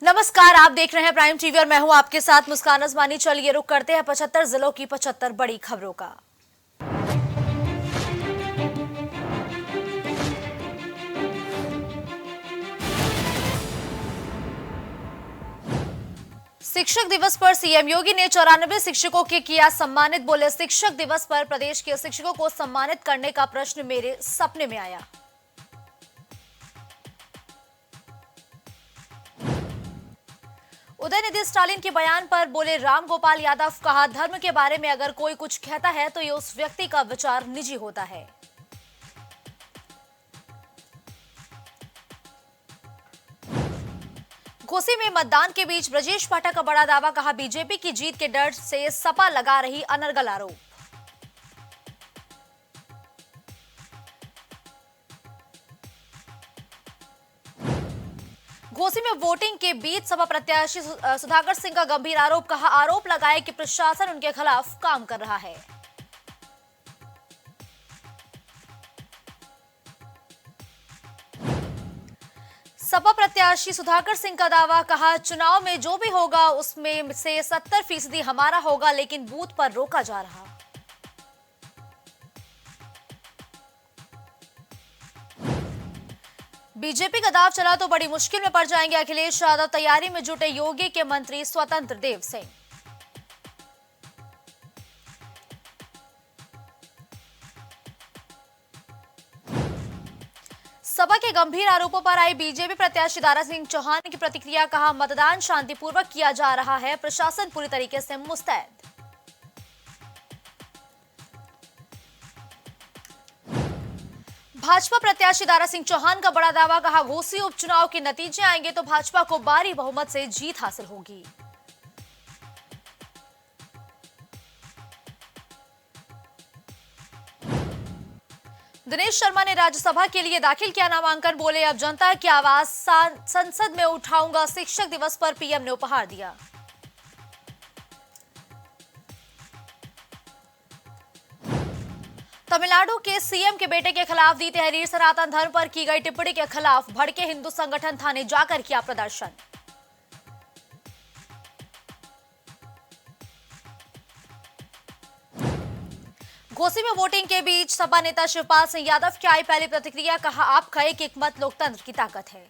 नमस्कार, आप देख रहे हैं प्राइम टीवी और मैं हूं आपके साथ मुस्कान अजमानी। चलिए रुक करते हैं 75 जिलों की 75 बड़ी खबरों का। शिक्षक दिवस पर सीएम योगी ने 94 शिक्षकों के किया सम्मानित। बोले, शिक्षक दिवस पर प्रदेश के शिक्षकों को सम्मानित करने का प्रश्न मेरे सपने में आया। उदयनिधि स्टालिन के बयान पर बोले राम गोपाल यादव, कहा धर्म के बारे में अगर कोई कुछ कहता है तो ये उस व्यक्ति का विचार निजी होता है। घोसी में मतदान के बीच ब्रजेश पाठक का बड़ा दावा, कहा बीजेपी की जीत के डर से सपा लगा रही अनर्गल आरोप। घोसी में वोटिंग के बीच सपा प्रत्याशी सुधाकर सिंह का गंभीर आरोप, कहा आरोप लगाए कि प्रशासन उनके खिलाफ काम कर रहा है। सपा प्रत्याशी सुधाकर सिंह का दावा, कहा चुनाव में जो भी होगा उसमें से 70% हमारा होगा, लेकिन बूथ पर रोका जा रहा। बीजेपी का दाव चला तो बड़ी मुश्किल में पड़ जाएंगे अखिलेश यादव, तैयारी में जुटे योगी के मंत्री स्वतंत्र देव सिंह। सपा के गंभीर आरोपों पर आई बीजेपी प्रत्याशी दारा सिंह चौहान की प्रतिक्रिया, कहा मतदान शांतिपूर्वक किया जा रहा है, प्रशासन पूरी तरीके से मुस्तैद। भाजपा प्रत्याशी दारा सिंह चौहान का बड़ा दावा, कहा घोसी उपचुनाव के नतीजे आएंगे तो भाजपा को भारी बहुमत से जीत हासिल होगी। दिनेश शर्मा ने राज्यसभा के लिए दाखिल किया नामांकन। बोले अब जनता की आवाज संसद में उठाऊंगा, शिक्षक दिवस पर पीएम ने उपहार दिया। तमिलनाडु के सीएम के बेटे के खिलाफ दी तहरीर, सनातन धर्म पर की गई टिप्पणी के खिलाफ भड़के हिंदू संगठन थाने जाकर किया प्रदर्शन। घोसी में वोटिंग के बीच सपा नेता शिवपाल सिंह यादव की आई पहली प्रतिक्रिया, कहा आपका एक मत लोकतंत्र की ताकत है।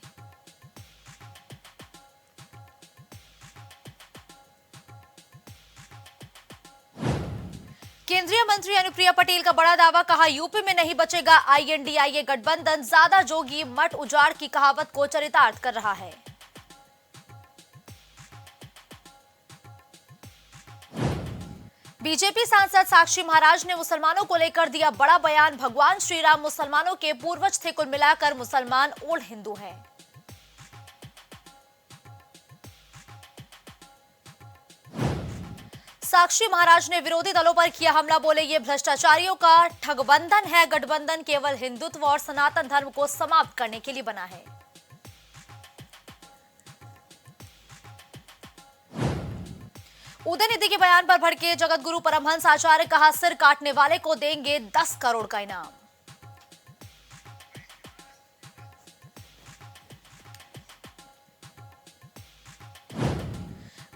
केंद्रीय मंत्री अनुप्रिया पटेल का बड़ा दावा, कहा यूपी में नहीं बचेगा आईएनडीआईए गठबंधन, ज्यादा जोगी मठ उजाड़ की कहावत को चरितार्थ कर रहा है। बीजेपी सांसद साक्षी महाराज ने मुसलमानों को लेकर दिया बड़ा बयान, भगवान श्री राम मुसलमानों के पूर्वज थे, कुल मिलाकर मुसलमान ओल्ड हिंदू हैं। साक्षी महाराज ने विरोधी दलों पर किया हमला। बोले ये भ्रष्टाचारियों का ठगबंधन है, गठबंधन केवल हिंदुत्व और सनातन धर्म को समाप्त करने के लिए बना है। उदयनिधि के बयान पर भड़के जगत गुरु परमहंस आचार्य, कहा सिर काटने वाले को देंगे 10 करोड़ का इनाम।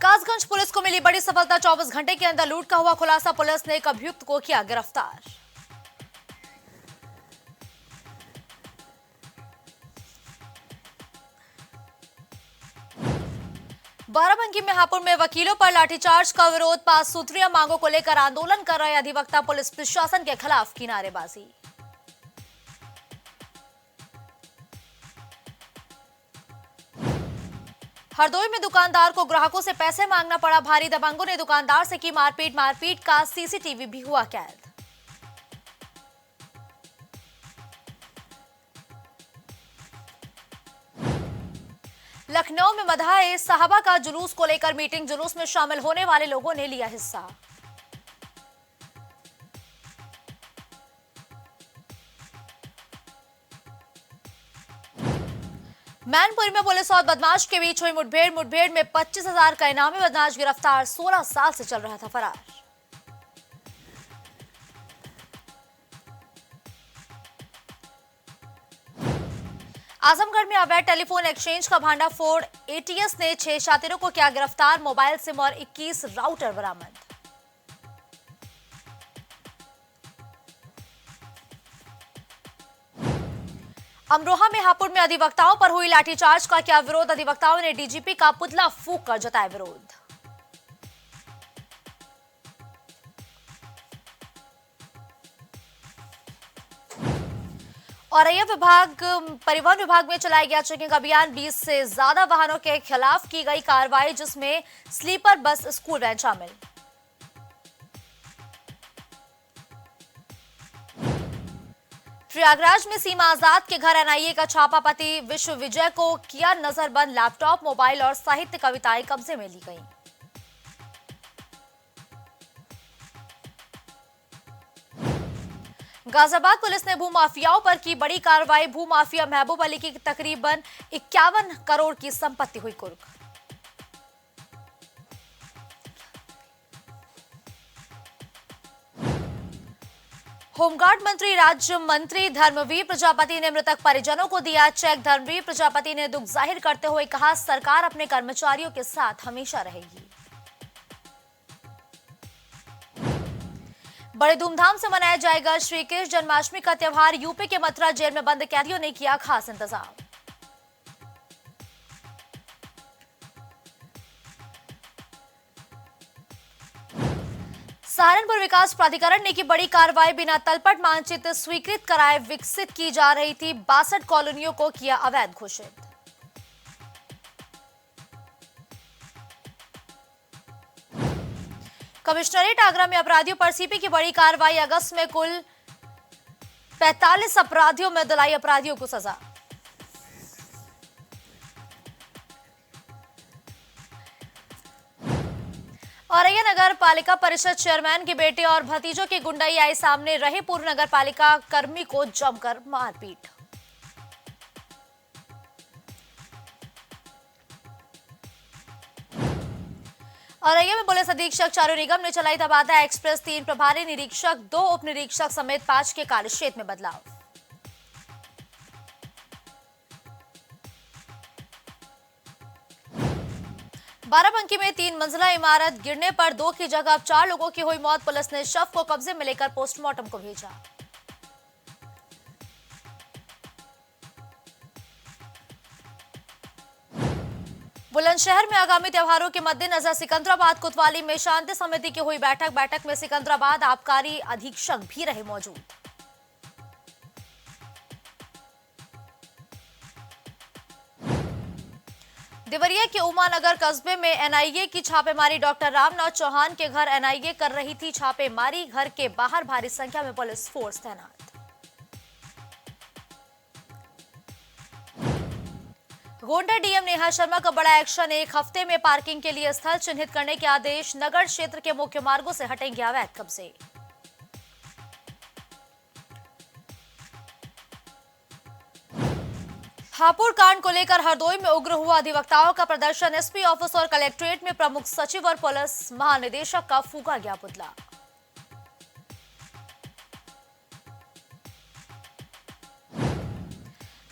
कासगंज पुलिस को मिली बड़ी सफलता, 24 घंटे के अंदर लूट का हुआ खुलासा, पुलिस ने एक अभियुक्त को किया गिरफ्तार। बाराबंकी में हापुड़ में वकीलों पर लाठीचार्ज का विरोध, 5 सूत्रीय मांगों को लेकर आंदोलन कर रहे अधिवक्ता, पुलिस प्रशासन के खिलाफ की नारेबाजी। हरदोई में दुकानदार को ग्राहकों से पैसे मांगना पड़ा भारी, दबंगों ने दुकानदार से की मारपीट का सीसीटीवी भी हुआ कैद। लखनऊ में मदहा साहबा का जुलूस को लेकर मीटिंग, जुलूस में शामिल होने वाले लोगों ने लिया हिस्सा। मैनपुरी में पुलिस और बदमाश के बीच हुई मुठभेड़ में 25,000 का इनामी बदमाश गिरफ्तार, 16 साल से चल रहा था फरार। आजमगढ़ में अवैध टेलीफोन एक्सचेंज का भांडाफोड़, एटीएस ने 6 शातिरों को किया गिरफ्तार, मोबाइल सिम और 21 राउटर बरामद। अमरोहा में हापुड़ में अधिवक्ताओं पर हुई लाठीचार्ज का किया विरोध, अधिवक्ताओं ने डीजीपी का पुतला फूंक कर जताया विरोध। औरैया परिवहन विभाग में चलाया गया चेकिंग अभियान, 20 से ज्यादा वाहनों के खिलाफ की गई कार्रवाई, जिसमें स्लीपर बस, स्कूल वैन शामिल। प्रयागराज में सीमा आजाद के घर एनआईए का छापा, पति विश्वविजय को किया नजरबंद, लैपटॉप, मोबाइल और साहित्य कविताएं कब्जे में ली गईं। गाजियाबाद पुलिस ने भूमाफियाओं पर की बड़ी कार्रवाई, भूमाफिया महबूब अली की तकरीबन 51 करोड़ की संपत्ति हुई कुर्क। होमगार्ड मंत्री राज्य मंत्री धर्मवीर प्रजापति ने मृतक परिजनों को दिया चेक, धर्मवीर प्रजापति ने दुख जाहिर करते हुए कहा, सरकार अपने कर्मचारियों के साथ हमेशा रहेगी। बड़े धूमधाम से मनाया जाएगा श्री कृष्ण जन्माष्टमी का त्यौहार, यूपी के मथुरा जेल में बंद कैदियों ने किया खास इंतजाम। सहारनपुर विकास प्राधिकरण ने की बड़ी कार्रवाई, बिना तलपट मानचित्र स्वीकृत कराए विकसित की जा रही थी 62 कॉलोनियों को किया अवैध घोषित। कमिश्नरेट आगरा में अपराधियों पर सीपी की बड़ी कार्रवाई, अगस्त में कुल 45 अपराधियों में दिलाई अपराधियों को सजा। औरैया नगर पालिका परिषद चेयरमैन के बेटे और भतीजों की गुंडाई आई सामने, रहे पूर्व नगर पालिका कर्मी को जमकर मारपीट। औरैया में पुलिस अधीक्षक चारू निगम ने चलाई तबादला एक्सप्रेस, 3 प्रभारी निरीक्षक, 2 उप निरीक्षक समेत 5 के कार्यक्षेत्र में बदलाव। बाराबंकी में 3 मंजिला इमारत गिरने पर 2 की जगह अब 4 लोगों की हुई मौत, पुलिस ने शव को कब्जे में लेकर पोस्टमार्टम को भेजा। बुलंदशहर में आगामी त्योहारों के मद्देनजर सिकंदराबाद कोतवाली में शांति समिति की हुई बैठक में सिकंदराबाद आबकारी अधीक्षक भी रहे मौजूद। देवरिया के उमानगर कस्बे में एनआईए की छापेमारी, डॉक्टर रामनाथ चौहान के घर एनआईए कर रही थी छापेमारी, घर के बाहर भारी संख्या में पुलिस फोर्स तैनात। गोंडा डीएम नेहा शर्मा का बड़ा एक्शन, 1 हफ्ते में पार्किंग के लिए स्थल चिन्हित करने के आदेश, नगर क्षेत्र के मुख्य मार्गों से हटेंगे अवैध कब्जे। हापुड़ कांड को लेकर हरदोई में उग्र हुआ अधिवक्ताओं का प्रदर्शन, एसपी ऑफिस और कलेक्ट्रेट में प्रमुख सचिव और पुलिस महानिदेशक का फूंका गया पुतला।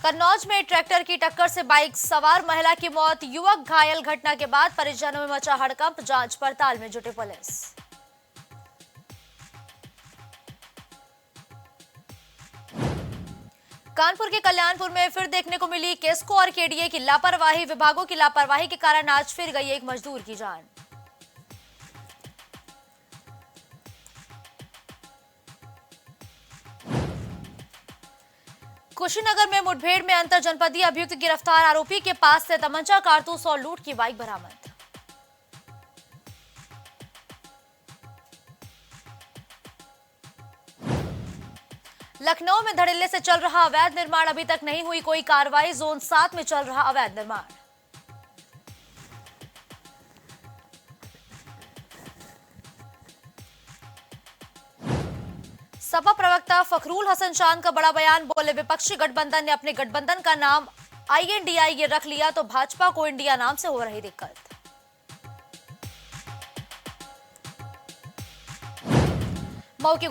कन्नौज में ट्रैक्टर की टक्कर से बाइक सवार महिला की मौत, युवक घायल, घटना के बाद परिजनों में मचा हड़कंप, जांच पड़ताल में जुटी पुलिस। कानपुर के कल्याणपुर में फिर देखने को मिली केस्को और केडीए की लापरवाही, विभागों की लापरवाही के कारण आज फिर गई एक मजदूर की जान। कुशीनगर में मुठभेड़ में अंतर जनपदीय अभियुक्त गिरफ्तार, आरोपी के पास से तमंचा, कारतूस और लूट की बाइक बरामद। लखनऊ में धड़ल्ले से चल रहा अवैध निर्माण, अभी तक नहीं हुई कोई कार्रवाई, जोन 7 में चल रहा अवैध निर्माण। सपा प्रवक्ता फखरुल हसन चांद का बड़ा बयान, बोले विपक्षी गठबंधन ने अपने गठबंधन का नाम INDI रख लिया तो भाजपा को इंडिया नाम से हो रही दिक्कत। मऊ के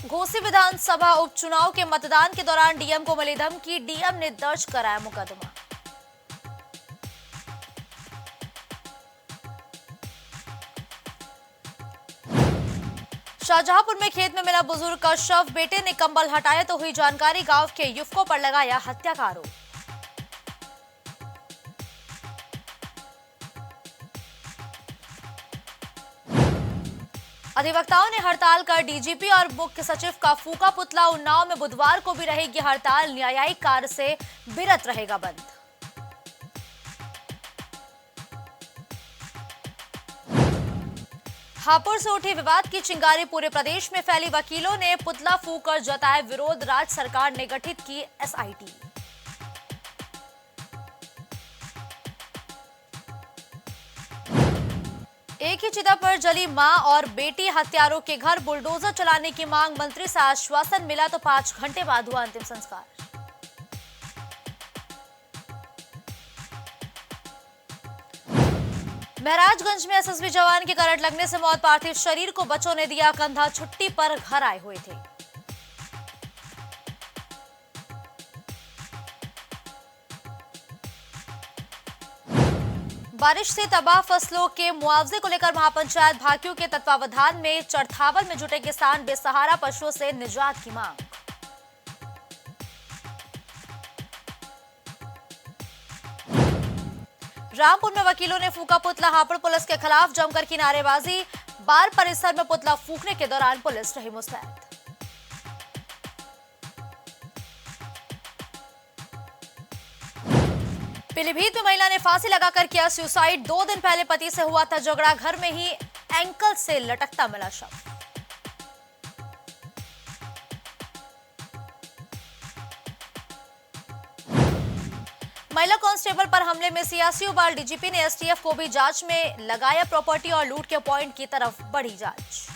घोसी विधानसभा उपचुनाव के मतदान के दौरान डीएम को मिली धमकी, डीएम ने दर्ज कराया मुकदमा। शाहजहांपुर में खेत में मिला बुजुर्ग का शव, बेटे ने कंबल हटाया तो हुई जानकारी, गांव के युवकों पर लगाया हत्या का आरोप। अधिवक्ताओं ने हड़ताल कर डीजीपी और मुख्य सचिव का फूका पुतला। उन्नाव में बुधवार को भी रहेगी हड़ताल, न्यायिक कार्य से विरत रहेगा बंद। हापुड़ से उठी विवाद की चिंगारी, पूरे प्रदेश में फैली, वकीलों ने पुतला फूंक कर जताया विरोध, राज्य सरकार ने गठित की एसआईटी। एक ही चिता पर जली मां और बेटी, हत्यारों के घर बुलडोजर चलाने की मांग, मंत्री से आश्वासन मिला तो 5 घंटे बाद हुआ अंतिम संस्कार। महराजगंज में एसएसबी जवान की करंट लगने से मौत, पार्थिव शरीर को बच्चों ने दिया कंधा, छुट्टी पर घर आए हुए थे। बारिश से तबाह फसलों के मुआवजे को लेकर महापंचायत भाकियों के तत्वावधान में चरथावल में जुटे किसान, बेसहारा पशुओं से निजात की मांग। रामपुर में वकीलों ने फूका पुतला, हापुड़ पुलिस के खिलाफ जमकर की नारेबाजी, बार परिसर में पुतला फूकने के दौरान पुलिस रही मुस्तैद। पीलीभीत में महिला ने फांसी लगाकर किया सुसाइड, 2 दिन पहले पति से हुआ था झगड़ा, घर में ही एंकल से लटकता मिला शव। महिला कांस्टेबल पर हमले में सियासी उबाल, डीजीपी ने एसटीएफ को भी जांच में लगाया, प्रॉपर्टी और लूट के पॉइंट की तरफ बढ़ी जांच।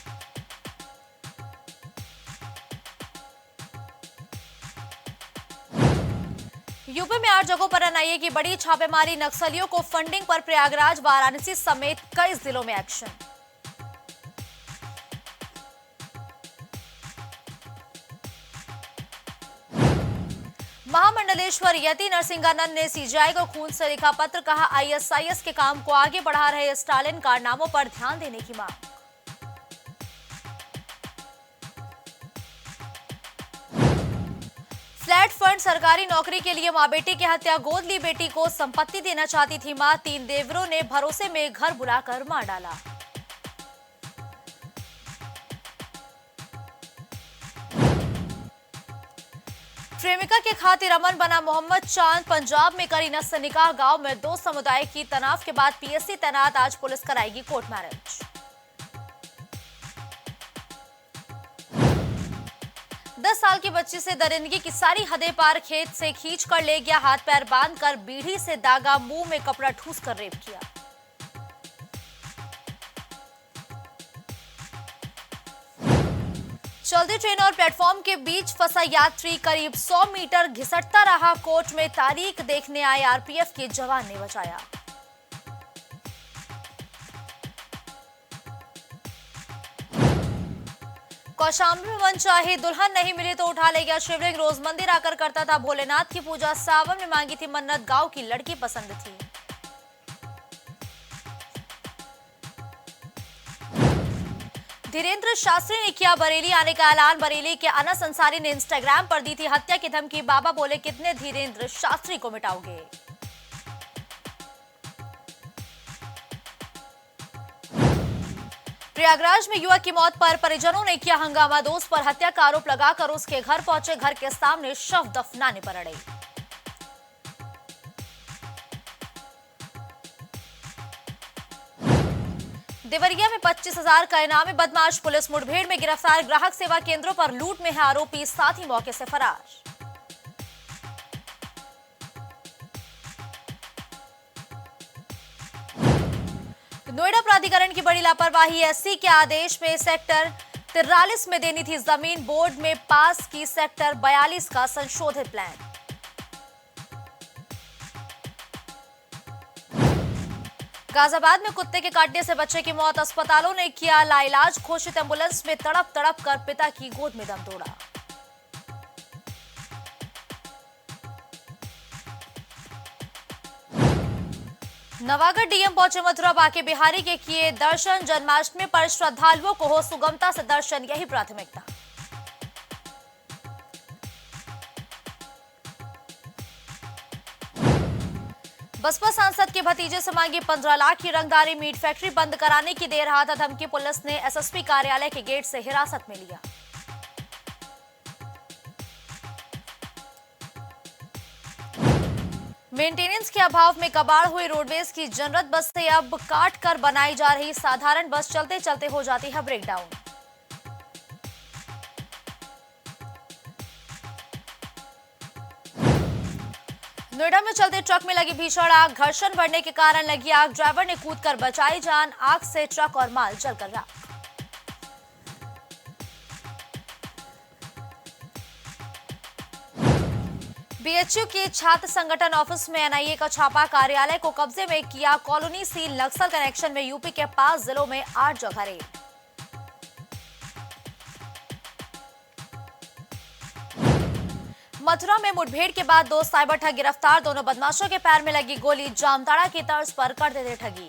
यूपी में 8 जगहों पर एनआईए की बड़ी छापेमारी, नक्सलियों को फंडिंग पर प्रयागराज, वाराणसी समेत कई जिलों में एक्शन। महामंडलेश्वर यति नरसिंहानंद ने सीजीआई को खून से लिखा पत्र, कहा आईएसआईएस के काम को आगे बढ़ा रहे स्टालिन, कारनामों पर ध्यान देने की मांग। फ्लैट फंड, सरकारी नौकरी के लिए मां बेटी की हत्या, गोद ली बेटी को संपत्ति देना चाहती थी मां, 3 देवरों ने भरोसे में घर बुलाकर मार डाला। प्रेमिका के खातिर अमन बना मोहम्मद चांद, पंजाब में करी नस्ल निकाह, गांव में 2 समुदाय की तनाव के बाद पीएससी तैनात, आज पुलिस कराएगी कोर्ट मैरिज। 10 साल की बच्ची से दरिंदगी की सारी हदें पार, खेत से खींच कर ले गया, हाथ पैर बांध कर बीड़ी से दागा, मुंह में कपड़ा ठूस कर रेप किया। चलती ट्रेन और प्लेटफॉर्म के बीच फंसा यात्री, करीब 100 मीटर घिसटता रहा, कोच में तारीख देखने आए आरपीएफ के जवान ने बचाया। कौशाम्बी में मनचाही दुल्हन नहीं मिली तो उठा ले गया शिवलिंग, रोज मंदिर आकर करता था भोलेनाथ की पूजा, सावन में मांगी थी मन्नत, गांव की लड़की पसंद थी। धीरेन्द्र शास्त्री ने किया बरेली आने का ऐलान, बरेली के अनस अंसारी ने इंस्टाग्राम पर दी थी हत्या की धमकी, बाबा बोले कितने धीरेन्द्र शास्त्री को मिटाओगे। प्रयागराज में युवक की मौत पर परिजनों ने किया हंगामा, दोस्त पर हत्या का आरोप लगाकर उसके घर पहुंचे, घर के सामने शव दफनाने पर अड़े। देवरिया में 25,000 का इनामी बदमाश, पुलिस मुठभेड़ में गिरफ्तार, ग्राहक सेवा केंद्रों पर लूट में है आरोपी, साथ ही मौके से फरार। नोएडा प्राधिकरण की बड़ी लापरवाही, एससी के आदेश में सेक्टर 43 में देनी थी जमीन, बोर्ड में पास की सेक्टर 42 का संशोधित प्लान। गाजियाबाद में कुत्ते के काटने से बच्चे की मौत, अस्पतालों ने किया लाइलाज घोषित, एम्बुलेंस में तड़प तड़प कर पिता की गोद में दम तोड़ा। नवागढ़ डीएम पहुंचे मथुरा, बांके बिहारी के किए दर्शन, जन्माष्टमी पर श्रद्धालुओं को हो सुगमता से दर्शन, यही प्राथमिकता। बसपा सांसद के भतीजे से मांगी 15 लाख की रंगदारी, मीट फैक्ट्री बंद कराने की दे रहा था धमकी, पुलिस ने एसएसपी कार्यालय के गेट से हिरासत में लिया। मेंटेनेंस के अभाव में कबाड़ हुई रोडवेज की जनरत बस से अब काट कर बनाई जा रही साधारण बस चलते चलते हो जाती है ब्रेकडाउन। नोएडा में चलते ट्रक में लगी भीषण आग, घर्षण बढ़ने के कारण लगी आग, ड्राइवर ने कूदकर बचाई जान, आग से ट्रक और माल जलकर राख। बीएचयू के छात्र संगठन ऑफिस में एनआईए का छापा, कार्यालय को कब्जे में किया, कॉलोनी सील, नक्सल कनेक्शन में यूपी के 5 जिलों में 8 जगह रेड। मथुरा में मुठभेड़ के बाद 2 साइबर ठग गिरफ्तार, दोनों बदमाशों के पैर में लगी गोली, जामताड़ा की तर्ज पर करते थे ठगी।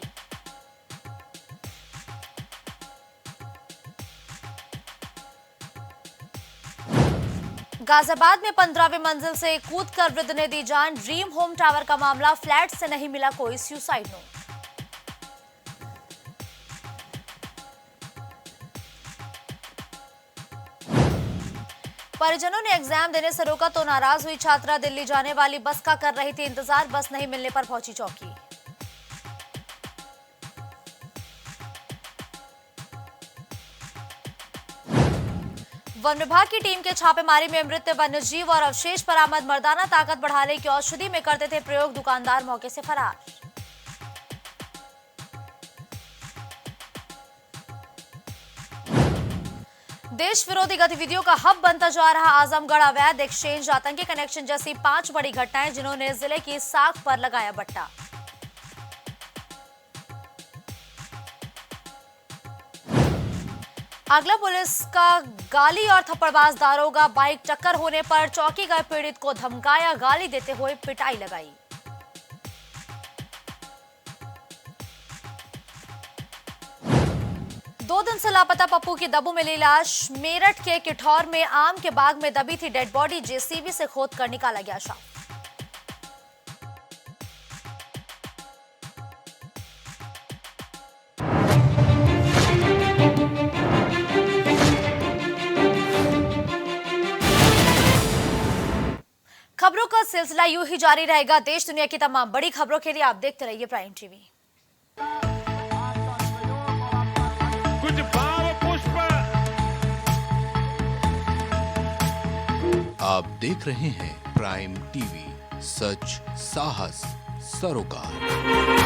गाजियाबाद में 15वीं मंजिल से कूदकर वृद्ध ने दी जान, ड्रीम होम टावर का मामला, फ्लैट से नहीं मिला कोई सुसाइड नोट। परिजनों ने एग्जाम देने से रोका तो नाराज हुई छात्रा, दिल्ली जाने वाली बस का कर रही थी इंतजार, बस नहीं मिलने पर पहुंची चौकी। वन विभाग की टीम के छापेमारी में मृत वन्यजीव और अवशेष बरामद, मर्दाना ताकत बढ़ाने की औषधि में करते थे प्रयोग, दुकानदार मौके से फरार। देश विरोधी गतिविधियों का हब बनता जा रहा आजमगढ़, अवैध एक्सचेंज, आतंकी कनेक्शन जैसी 5 बड़ी घटनाएं जिन्होंने जिले की साख पर लगाया बट्टा। अगला पुलिस का गाली और थप्पड़बाज दारोगा, बाइक टक्कर होने पर चौकी गए पीड़ित को धमकाया, गाली देते हुए पिटाई लगाई। दो दिन से लापता पप्पू की दबू मिली लाश, मेरठ के किठौर में आम के बाग में दबी थी डेड बॉडी, जेसीबी से खोदकर निकाला गया शव। खबरों का सिलसिला यूं ही जारी रहेगा। देश दुनिया की तमाम बड़ी खबरों के लिए आप देखते रहिए प्राइम टीवी। कुछ भाव पुष्प। आप देख रहे हैं प्राइम टीवी, सच साहस सरोकार।